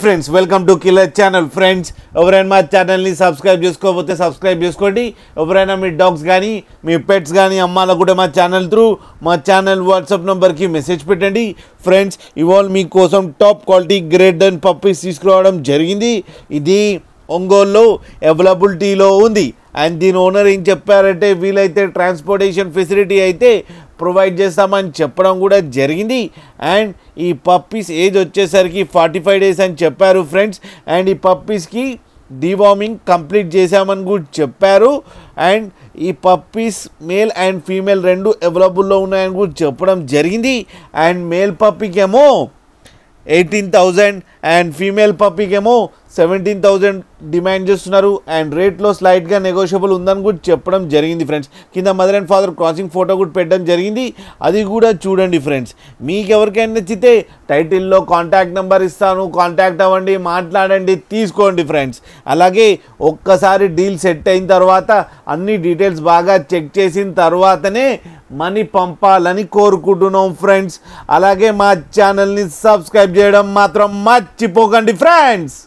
Friends welcome to killer channel. Friends ఎవరైనా మా ఛానల్ని సబ్స్క్రైబ్ చేసుకోకపోతే సబ్స్క్రైబ్ చేసుకోండి. ఎవరైనా మీ డాగ్స్ కానీ మీ పెట్స్ కానీ అమ్మాలకు కూడా మా ఛానల్ త్రూ మా ఛానల్ వాట్సాప్ నెంబర్కి మెసేజ్ పెట్టండి. ఫ్రెండ్స్ ఇవాళ మీకోసం top quality great done puppies తీసుకురావడం జరిగింది. ఇది ఒంగోలులో అవైలబిలిటీలో ఉంది. అండ్ దీని ఓనర్ ఏం చెప్పారంటే వీలైతే ట్రాన్స్పోర్టేషన్ ఫెసిలిటీ అయితే ప్రొవైడ్ చేస్తామని చెప్పడం కూడా జరిగింది. అండ్ ఈ పప్పీస్ ఏజ్ వచ్చేసరికి 45 days అని చెప్పారు ఫ్రెండ్స్. అండ్ ఈ పప్పీస్కి డివార్మింగ్ కంప్లీట్ చేశామని కూడా చెప్పారు. అండ్ ఈ పప్పీస్ మేల్ అండ్ ఫీమేల్ రెండు అవైలబుల్లో ఉన్నాయని కూడా చెప్పడం జరిగింది. అండ్ మేల్ పప్పీకేమో 18,000 అండ్ ఫీమేల్ పప్పీకేమో 17,000 డిమాండ్ చేస్తున్నారు. అండ్ రేట్లో స్లైట్గా నెగోషియబుల్ ఉందని కూడా చెప్పడం జరిగింది ఫ్రెండ్స్. కింద mother and father crossing photo కూడా పెట్టడం జరిగింది, అది కూడా చూడండి ఫ్రెండ్స్. మీకు ఎవరికైనా నచ్చితే టైటిల్లో కాంటాక్ట్ నెంబర్ ఇస్తాను, కాంటాక్ట్ అవ్వండి, మాట్లాడండి, తీసుకోండి ఫ్రెండ్స్. అలాగే ఒక్కసారి డీల్ సెట్ అయిన తర్వాత అన్ని డీటెయిల్స్ బాగా చెక్ చేసిన తర్వాతనే మనీ పంపాలని కోరుకుంటున్నాం ఫ్రెండ్స్. అలాగే మా ఛానల్ని సబ్స్క్రైబ్ చేయడం మాత్రం మర్చిపోకండి ఫ్రెండ్స్.